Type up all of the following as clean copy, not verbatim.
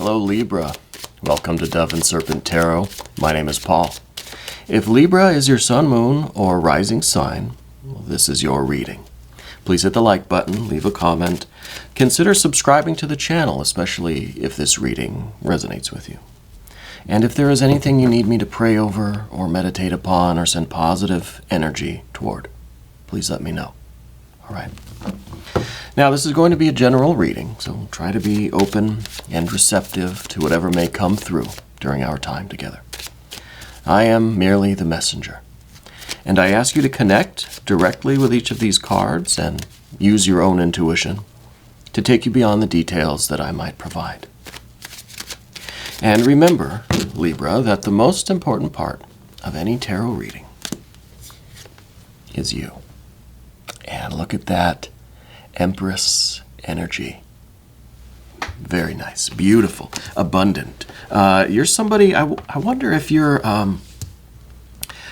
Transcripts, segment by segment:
Hello Libra, welcome to Dove and Serpent Tarot. My name is Paul. If Libra is your sun, moon, or rising sign, well, this is your reading. Please hit the like button, leave a comment, consider subscribing to the channel, especially if this reading resonates with you. And if there is anything you need me to pray over or meditate upon or send positive energy toward, please let me know. All right. Now, this is going to be a general reading, so try to be open and receptive to whatever may come through during our time together. I am merely the messenger, and I ask you to connect directly with each of these cards and use your own intuition to take you beyond the details that I might provide. And remember, Libra, that the most important part of any tarot reading is you. And look at that empress energy. Very nice, beautiful, abundant. You're somebody. I wonder if you're. I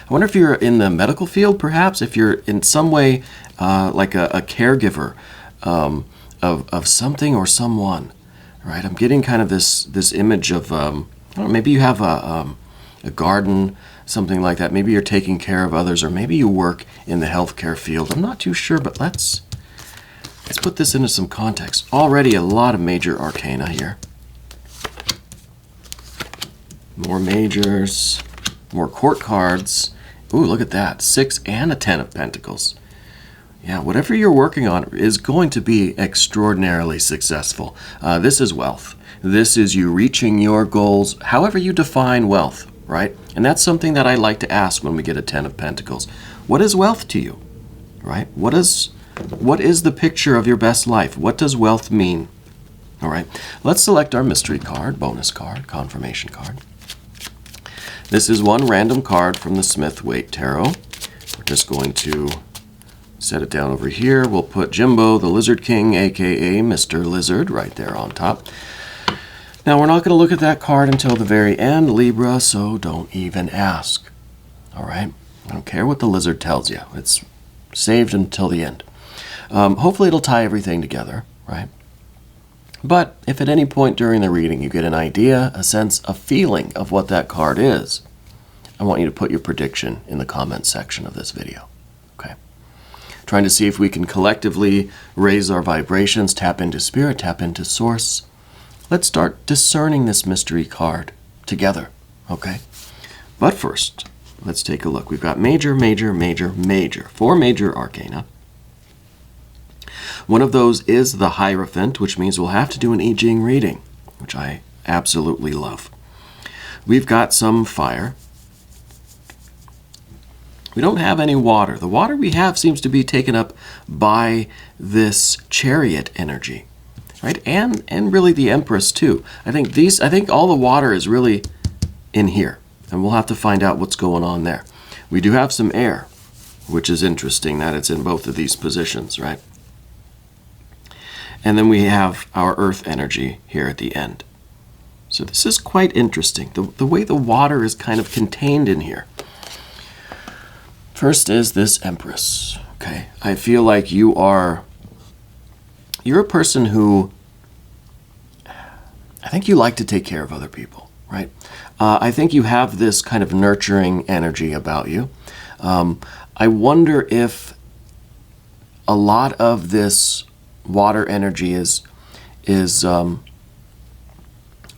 wonder if you're in the medical field, perhaps. If you're in some way like a caregiver of something or someone. Right. I'm getting kind of this image of. I don't know, maybe you have a garden, something like that. Maybe you're taking care of others, or maybe you work in the healthcare field. I'm not too sure, but let's put this into some context. Already a lot of major arcana here. More majors, more court cards. Ooh, look at that. 6 and a 10 of Pentacles. Yeah, whatever you're working on is going to be extraordinarily successful. This is wealth. This is you reaching your goals, however you define wealth, right? And that's something that I like to ask when we get a 10 of Pentacles. What is wealth to you, right? What is the picture of your best life? What does wealth mean? All right, let's select our mystery card, bonus card, confirmation card. This is one random card from the Smith-Waite Tarot. We're just going to set it down over here. We'll put Jimbo, the Lizard King, aka Mr. Lizard, right there on top. Now, we're not going to look at that card until the very end, Libra, so don't even ask. All right? I don't care what the lizard tells you. It's saved until the end. Hopefully it'll tie everything together, right? But if at any point during the reading you get an idea, a sense, a feeling of what that card is, I want you to put your prediction in the comment section of this video, okay? Trying to see if we can collectively raise our vibrations, tap into spirit, tap into source. Let's start discerning this mystery card together, okay? But first, let's take a look. We've got major, major, major, major. 4 major arcana. One of those is the Hierophant, which means we'll have to do an I Ching reading, which I absolutely love. We've got some fire. We don't have any water. The water we have seems to be taken up by this Chariot energy, right? And really the Empress too. I think all the water is really in here, and we'll have to find out what's going on there. We do have some air, which is interesting that it's in both of these positions, right? And then we have our earth energy here at the end. So this is quite interesting, the way the water is kind of contained in here. First is this Empress, okay? I feel like you're a person who, I think you like to take care of other people, right? I think you have this kind of nurturing energy about you. I wonder if a lot of this water energy is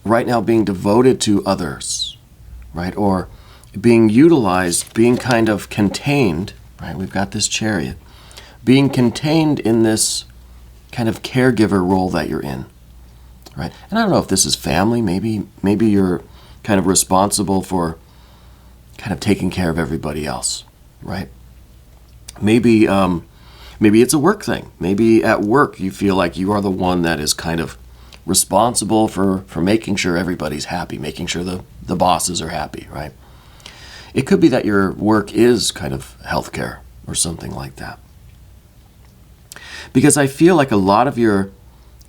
right now being devoted to others, right? Or being utilized, being kind of contained, right? We've got this Chariot, being contained in this kind of caregiver role that you're in, right? And I don't know if this is family, maybe you're kind of responsible for kind of taking care of everybody else, right? Maybe it's a work thing. Maybe at work you feel like you are the one that is kind of responsible for making sure everybody's happy, making sure the bosses are happy, right? It could be that your work is kind of healthcare or something like that. Because I feel like a lot of your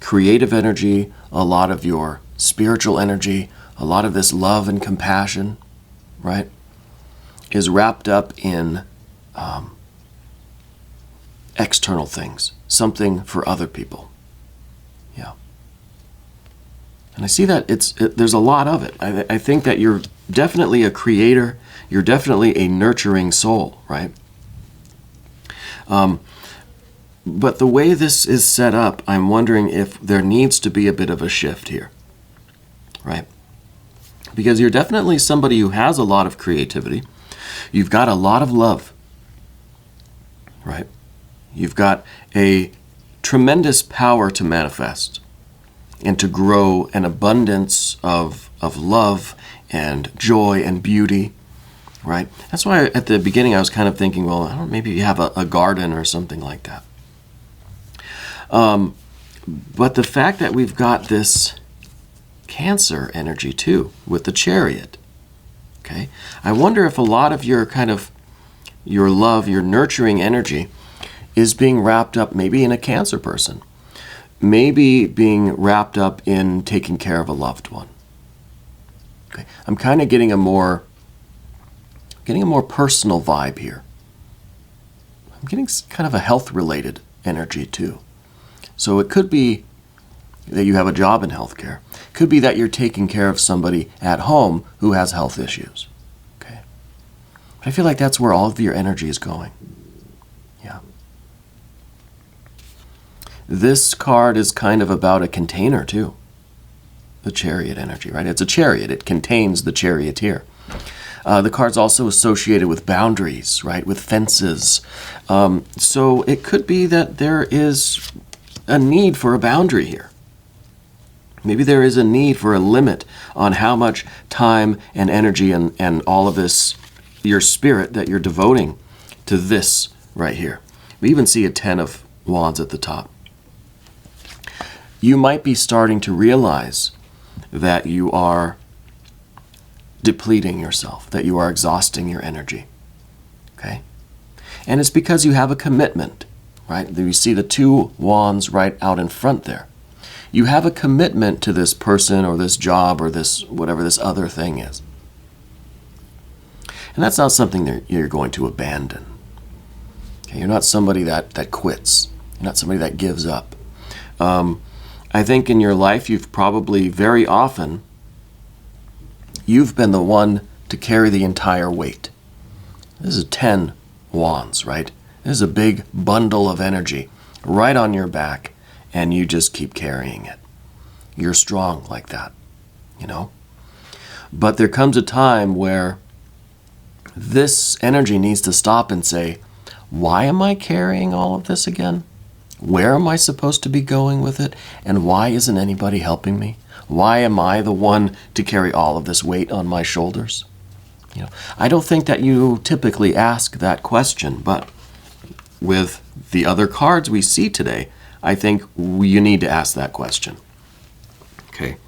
creative energy, a lot of your spiritual energy, a lot of this love and compassion, right, is wrapped up in external things, something for other people. Yeah. And I see that there's a lot of it. I think that you're definitely a creator. You're definitely a nurturing soul, right? But the way this is set up, I'm wondering if there needs to be a bit of a shift here, right? Because you're definitely somebody who has a lot of creativity. You've got a lot of love, right? You've got a tremendous power to manifest and to grow an abundance of love and joy and beauty, right? That's why at the beginning I was kind of thinking, well, I don't know, maybe you have a garden or something like that. But the fact that we've got this Cancer energy too with the Chariot, okay? I wonder if a lot of your kind of your love, your nurturing energy is being wrapped up maybe in a Cancer person, maybe being wrapped up in taking care of a loved one. Okay, I'm kind of getting a more personal vibe here. I'm getting kind of a health-related energy too. So it could be that you have a job in healthcare. It could be that you're taking care of somebody at home who has health issues. Okay, I feel like that's where all of your energy is going. Yeah. This card is kind of about a container too. The Chariot energy, right? It's a chariot. It contains the charioteer. The card's also associated with boundaries, right? With fences. So it could be that there is a need for a boundary here. Maybe there is a need for a limit on how much time and energy and all of this, your spirit that you're devoting to this right here. We even see a 10 of Wands at the top. You might be starting to realize that you are depleting yourself, that you are exhausting your energy, okay? And it's because you have a commitment, right? You see the 2 wands right out in front there. You have a commitment to this person or this job or this, whatever this other thing is. And that's not something that you're going to abandon. Okay? You're not somebody that quits. You're not somebody that gives up. I think in your life you've probably very often, you've been the one to carry the entire weight. This is 10 wands, right? This is a big bundle of energy right on your back, and you just keep carrying it. You're strong like that, you know? But there comes a time where this energy needs to stop and say, why am I carrying all of this again? Where am I supposed to be going with it? And why isn't anybody helping me? Why am I the one to carry all of this weight on my shoulders? You know, I don't think that you typically ask that question, but with the other cards we see today, I think you need to ask that question. Okay.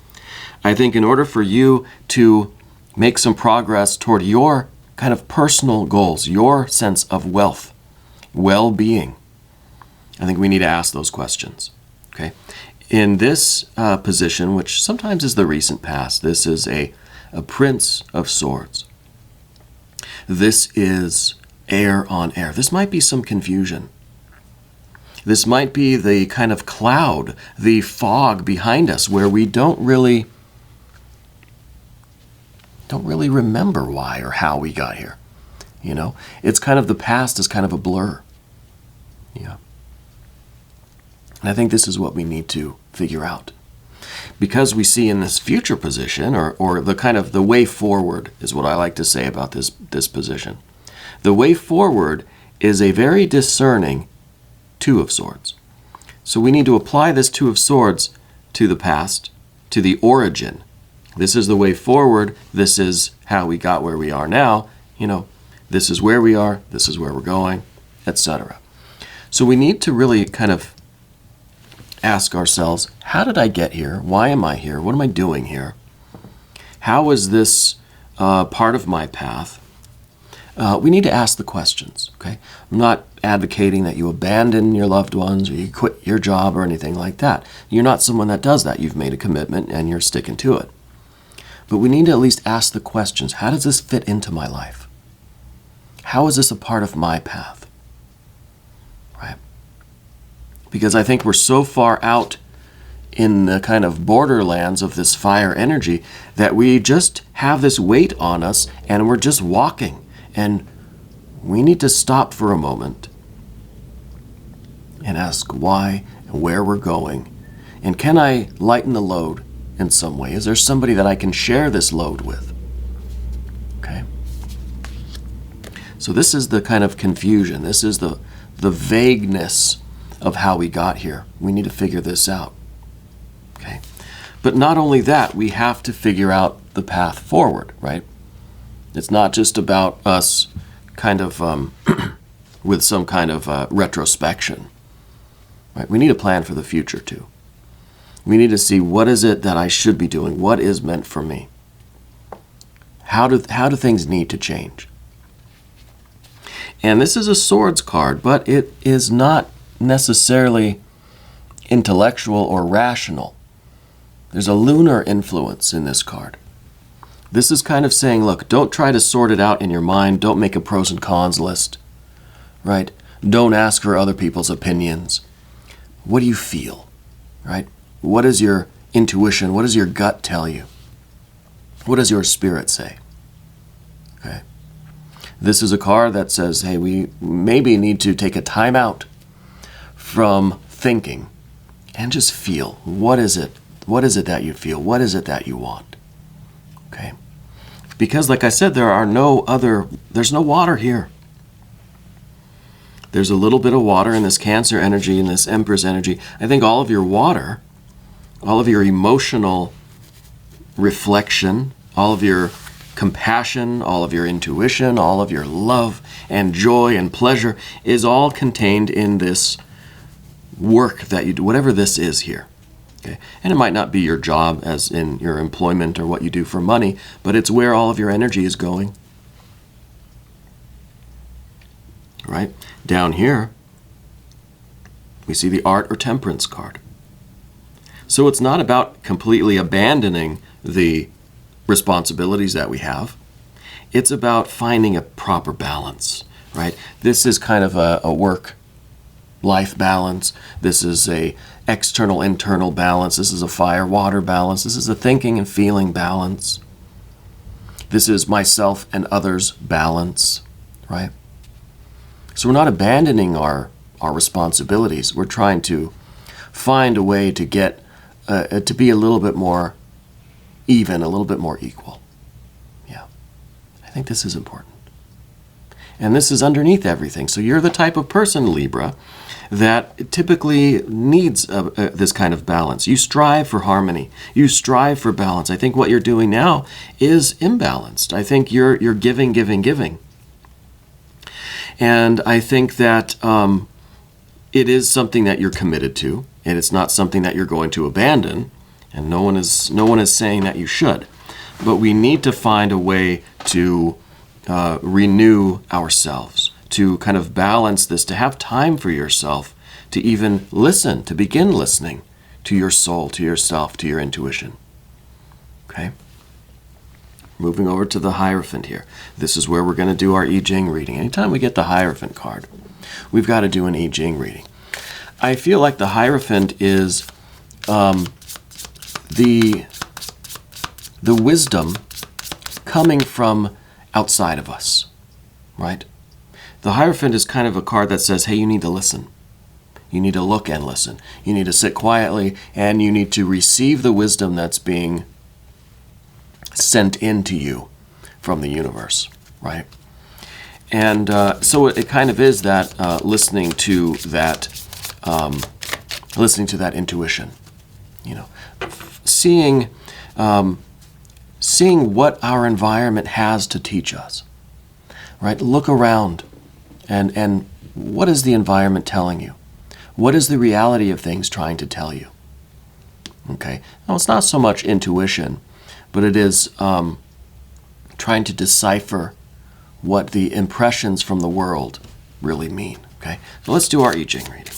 I think in order for you to make some progress toward your kind of personal goals, your sense of wealth, well-being, I think we need to ask those questions. Okay. In this position, which sometimes is the recent past, this is a Prince of Swords. This is air on air. This might be some confusion. This might be the kind of cloud, the fog behind us where we don't really remember why or how we got here. You know, it's kind of the past is kind of a blur. Yeah. And I think this is what we need to figure out. Because we see in this future position, or the kind of the way forward is what I like to say about this position. The way forward is a very discerning 2 of Swords. So we need to apply this 2 of Swords to the past, to the origin. This is the way forward. This is how we got where we are now. You know, this is where we are. This is where we're going, etc. So we need to really kind of ask ourselves, how did I get here? Why am I here? What am I doing here? How is this part of my path? We need to ask the questions, okay? I'm not advocating that you abandon your loved ones or you quit your job or anything like that. You're not someone that does that. You've made a commitment and you're sticking to it. But we need to at least ask the questions. How does this fit into my life? How is this a part of my path? Right? Because I think we're so far out in the kind of borderlands of this fire energy that we just have this weight on us and we're just walking. And we need to stop for a moment and ask why and where we're going. And can I lighten the load in some way? Is there somebody that I can share this load with? Okay. So this is the kind of confusion. This is the vagueness of how we got here. We need to figure this out. Okay. But not only that, we have to figure out the path forward, right? It's not just about us kind of with some kind of retrospection, right? We need a plan for the future too. We need to see, what is it that I should be doing? What is meant for me? How do things need to change? And this is a swords card, but it is not necessarily intellectual or rational. There's a lunar influence in this card. This is kind of saying, look, don't try to sort it out in your mind. Don't make a pros and cons list, right? Don't ask for other people's opinions. What do you feel, right? What does your intuition, what does your gut tell you? What does your spirit say? Okay. This is a card that says, hey, we maybe need to take a time out from thinking and just feel. What is it? What is it that you feel? What is it that you want? Okay. Because like I said, there's no water here. There's a little bit of water in this Cancer energy, in this Empress energy. I think all of your water, all of your emotional reflection, all of your compassion, all of your intuition, all of your love and joy and pleasure is all contained in this work that you do, whatever this is here. Okay? And it might not be your job as in your employment or what you do for money, but it's where all of your energy is going. Right? Down here, we see the Art or Temperance card. So it's not about completely abandoning the responsibilities that we have. It's about finding a proper balance, right? This is kind of a work-life balance. This is a external-internal balance. This is a fire-water balance. This is a thinking and feeling balance. This is myself and others balance, right? So we're not abandoning our responsibilities. We're trying to find a way to get to be a little bit more even, a little bit more equal. Yeah, I think this is important. And this is underneath everything. So you're the type of person, Libra, that typically needs this kind of balance. You strive for harmony. You strive for balance. I think what you're doing now is imbalanced. I think you're giving. And I think that it is something that you're committed to, and it's not something that you're going to abandon. And no one is saying that you should. But we need to find a way to renew ourselves, to kind of balance this, to have time for yourself, to even listen, to begin listening to your soul, to yourself, to your intuition. Okay? Moving over to the Hierophant here. This is where we're going to do our I Ching reading. Anytime we get the Hierophant card, we've got to do an I Ching reading. I feel like the Hierophant is the wisdom coming from outside of us, right? The Hierophant is kind of a card that says, hey, you need to listen. You need to look and listen. You need to sit quietly, and you need to receive the wisdom that's being sent into you from the universe, right? And so it kind of is that listening to that intuition, you know, seeing what our environment has to teach us, right? Look around, and what is the environment telling you? What is the reality of things trying to tell you? Okay, now it's not so much intuition, but it is trying to decipher what the impressions from the world really mean. Okay, so let's do our I Ching reading.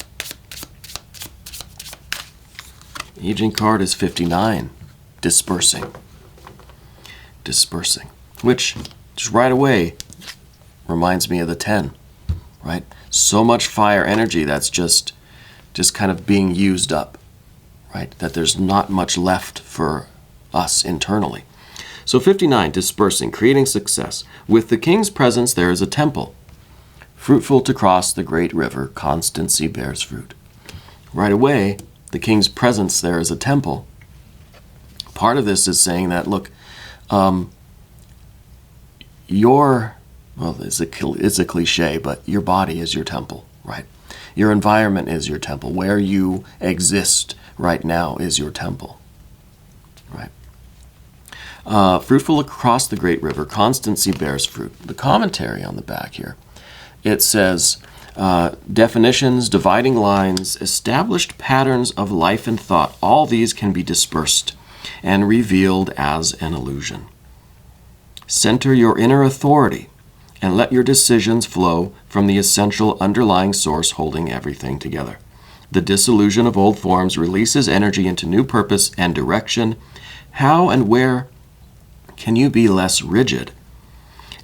I Ching card is 59, Dispersing. Dispersing, which just right away reminds me of the 10, right? So much fire energy that's just kind of being used up, right? That there's not much left for us internally. So 59, dispersing, creating success. With the king's presence there is a temple. Fruitful to cross the great river, constancy bears fruit. Right away, the king's presence there is a temple. Part of this is saying that, look, it's a cliche, but your body is your temple, right? Your environment is your temple. Where you exist right now is your temple, right? Fruitful across the great river, constancy bears fruit. The commentary on the back here, it says, definitions, dividing lines, established patterns of life and thought, all these can be dispersed and revealed as an illusion. Center your inner authority and let your decisions flow from the essential underlying source holding everything together. The dissolution of old forms releases energy into new purpose and direction. How and where can you be less rigid?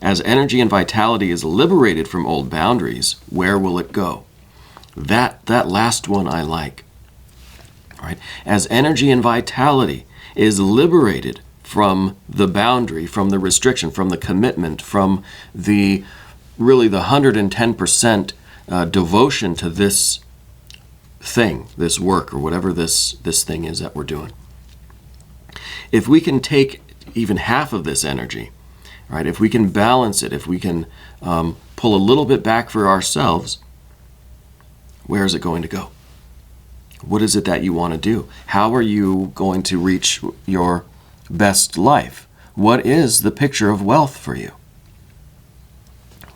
As energy and vitality is liberated from old boundaries, where will it go? That last one I like. Right? As energy and vitality is liberated from the boundary, from the restriction, from the commitment, from the 110% devotion to this thing, this work, or whatever this thing is that we're doing. If we can take even half of this energy, right? If we can balance it, if we can pull a little bit back for ourselves, where is it going to go? What is it that you want to do? How are you going to reach your best life? What is the picture of wealth for you?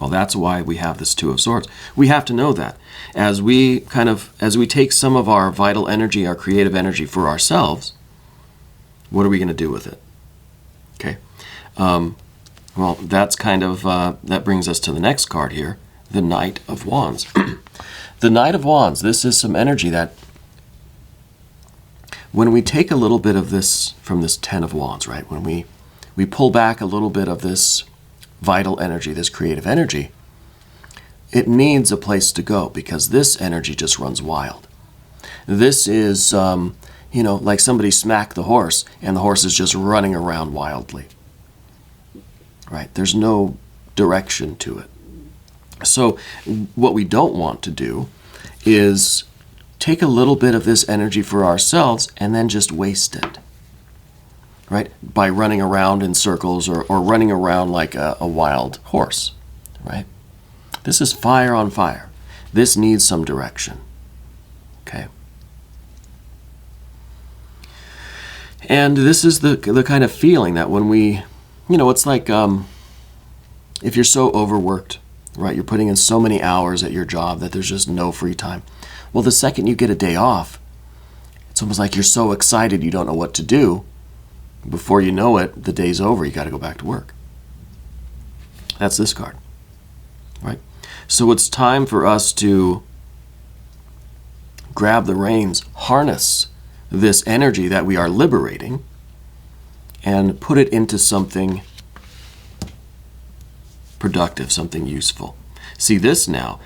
Well, that's why we have this Two of Swords. We have to know that. As we take some of our vital energy, our creative energy for ourselves, what are we going to do with it? Okay. Well, that's that brings us to the next card here, the Knight of Wands. The Knight of Wands, this is some energy that when we take a little bit of this from this Ten of Wands, right? When we pull back a little bit of this vital energy, this creative energy, it needs a place to go because this energy just runs wild. This is, like somebody smacked the horse and the horse is just running around wildly. Right? There's no direction to it. So what we don't want to do is take a little bit of this energy for ourselves and then just waste it. Right? By running around in circles or running around like a wild horse. Right? This is fire on fire. This needs some direction. Okay? And this is the kind of feeling that when we, it's like if you're so overworked, right? You're putting in so many hours at your job that there's just no free time. Well, the second you get a day off, it's almost like you're so excited you don't know what to do. Before you know it, the day's over. You got to go back to work. That's this card, right? So it's time for us to grab the reins, harness this energy that we are liberating, and put it into something productive, something useful. See, this now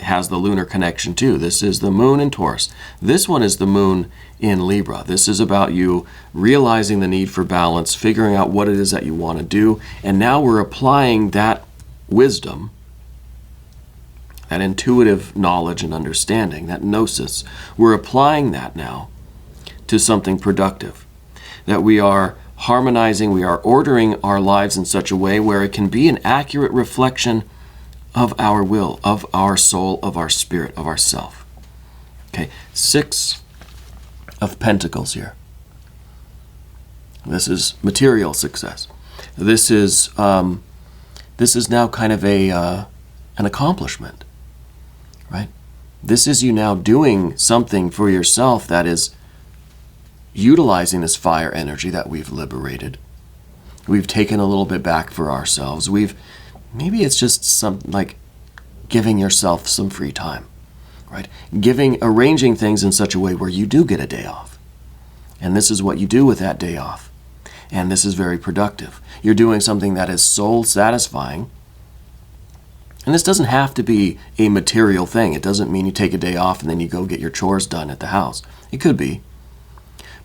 has the lunar connection too. This is the moon in Taurus. This one is the moon in Libra. This is about you realizing the need for balance, figuring out what it is that you want to do, and now we're applying that wisdom, that intuitive knowledge and understanding, that gnosis. We're applying that now to something productive, that we are harmonizing, we are ordering our lives in such a way where it can be an accurate reflection of our will, of our soul, of our spirit, of ourself. Okay, 6 of Pentacles here. This is material success. This is now kind of an accomplishment, right? This is you now doing something for yourself that is utilizing this fire energy that we've liberated. We've taken a little bit back for ourselves. Maybe it's just something like giving yourself some free time, right? Arranging things in such a way where you do get a day off. And this is what you do with that day off. And this is very productive. You're doing something that is soul satisfying. And this doesn't have to be a material thing. It doesn't mean you take a day off and then you go get your chores done at the house. It could be.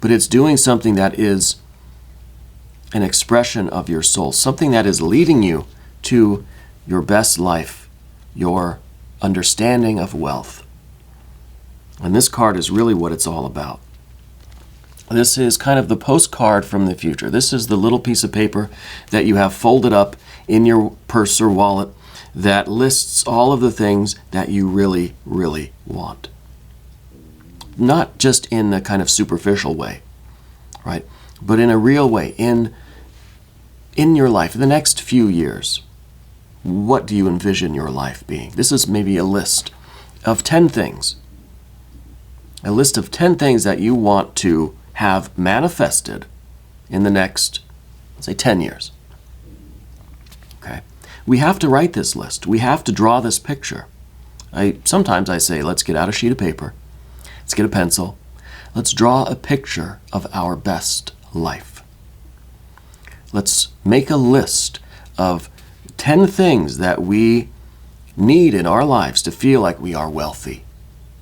but it's doing something that is an expression of your soul, something that is leading you to your best life, your understanding of wealth. And this card is really what it's all about. This is kind of the postcard from the future. This is the little piece of paper that you have folded up in your purse or wallet that lists all of the things that you really, really want. Not just in a kind of superficial way, right? But in a real way, in your life, in the next few years. What do you envision your life being? This is maybe a list of 10 things. A list of 10 things that you want to have manifested in the next, let's say, 10 years. Okay? We have to write this list. We have to draw this picture. Sometimes I say, let's get out a sheet of paper. Let's get a pencil. Let's draw a picture of our best life. Let's make a list of 10 things that we need in our lives to feel like we are wealthy,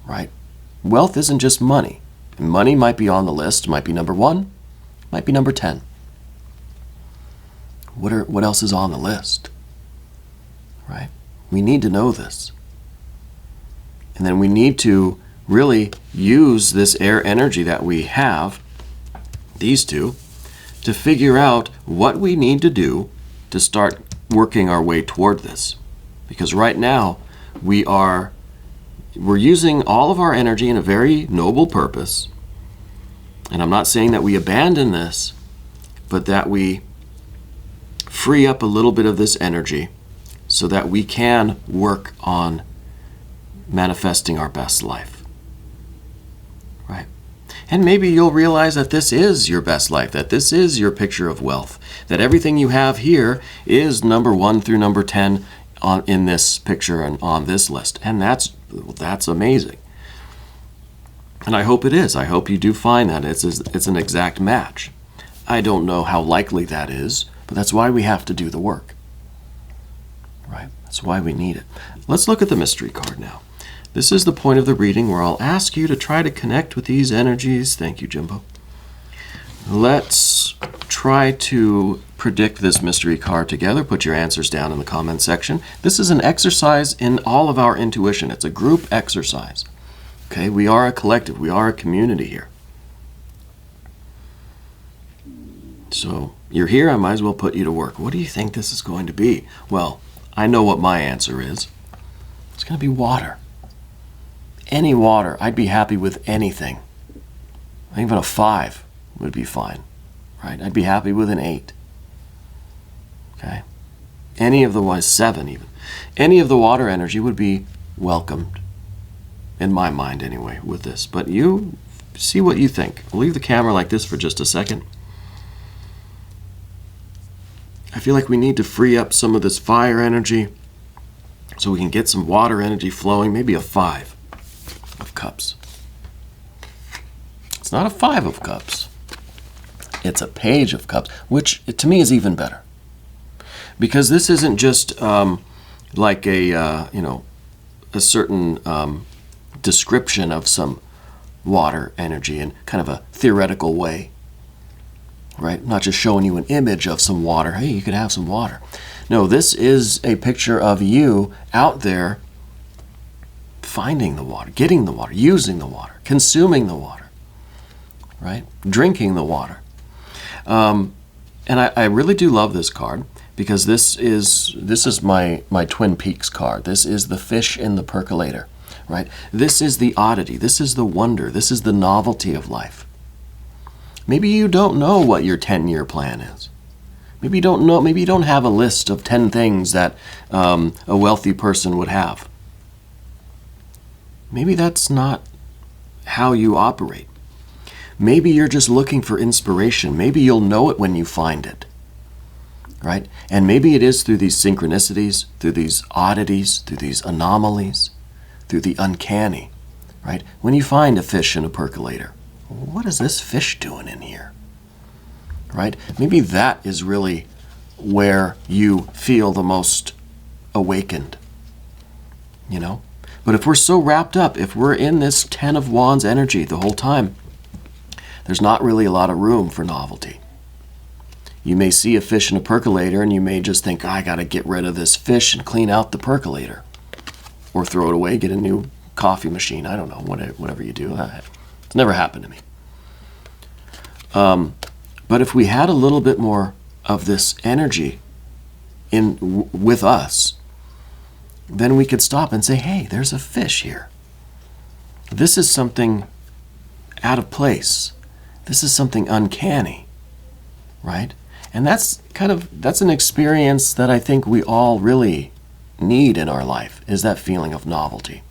right? Wealth isn't just money. Money might be on the list, might be number 1, might be number 10. What else is on the list, right? We need to know this. And then we need to really use this air energy that we have, these two, to figure out what we need to do to start working our way toward this. Because right now, we're using all of our energy in a very noble purpose. And I'm not saying that we abandon this, but that we free up a little bit of this energy so that we can work on manifesting our best life. Right? And maybe you'll realize that this is your best life, that this is your picture of wealth, that everything you have here is number 1 through number 10 in this picture and on this list. And that's amazing. And I hope it is. I hope you do find that it's an exact match. I don't know how likely that is, but that's why we have to do the work. Right? That's why we need it. Let's look at the mystery card now. This is the point of the reading where I'll ask you to try to connect with these energies. Thank you, Jimbo. Let's try to predict this mystery card together. Put your answers down in the comment section. This is an exercise in all of our intuition. It's a group exercise. Okay, we are a collective. We are a community here. So you're here. I might as well put you to work. What do you think this is going to be? Well, I know what my answer is. It's going to be water. Any water. I'd be happy with anything. Even a 5 would be fine. Right? I'd be happy with an 8. Okay? Any of the 7 even. Any of the water energy would be welcomed. In my mind anyway, with this. But you see what you think. I'll leave the camera like this for just a second. I feel like we need to free up some of this fire energy so we can get some water energy flowing. Maybe a 5 of cups. It's not a 5 of cups. It's a page of cups, which to me is even better. Because this isn't just like a certain description of some water energy in kind of a theoretical way, right? Not just showing you an image of some water. Hey, you could have some water. No, this is a picture of you out there finding the water, getting the water, using the water, consuming the water, right? Drinking the water. And I really do love this card because this is my Twin Peaks card. This is the fish in the percolator. Right? This is the oddity. This is the wonder. This is the novelty of life. Maybe you don't know what your 10-year plan is. Maybe you don't know. Maybe you don't have a list of 10 things that a wealthy person would have. Maybe that's not how you operate. Maybe you're just looking for inspiration. Maybe you'll know it when you find it. Right? And maybe it is through these synchronicities, through these oddities, through these anomalies, through the uncanny, right? When you find a fish in a percolator, what is this fish doing in here? Right? Maybe that is really where you feel the most awakened, you know? But if we're so wrapped up, if we're in this 10 of Wands energy the whole time, there's not really a lot of room for novelty. You may see a fish in a percolator and you may just think, I got to get rid of this fish and clean out the percolator. Or throw it away, get a new coffee machine. I don't know, whatever you do. It's never happened to me. But if we had a little bit more of this energy with us, then we could stop and say, hey, there's a fish here. This is something out of place. This is something uncanny, right? And that's an experience that I think we all really need in our life, is that feeling of novelty.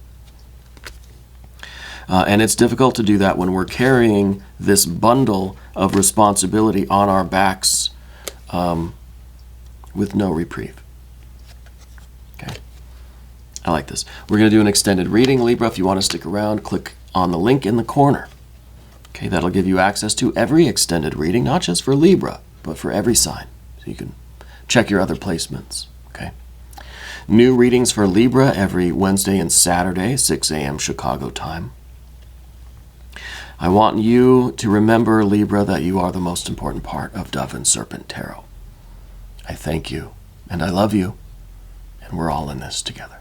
And it's difficult to do that when we're carrying this bundle of responsibility on our backs with no reprieve. Okay, I like this. We're going to do an extended reading, Libra. If you want to stick around, click on the link in the corner. Okay, that'll give you access to every extended reading, not just for Libra, but for every sign. So you can check your other placements. Okay. New readings for Libra every Wednesday and Saturday, 6 a.m. Chicago time. I want you to remember, Libra, that you are the most important part of Dove and Serpent Tarot. I thank you, and I love you, and we're all in this together.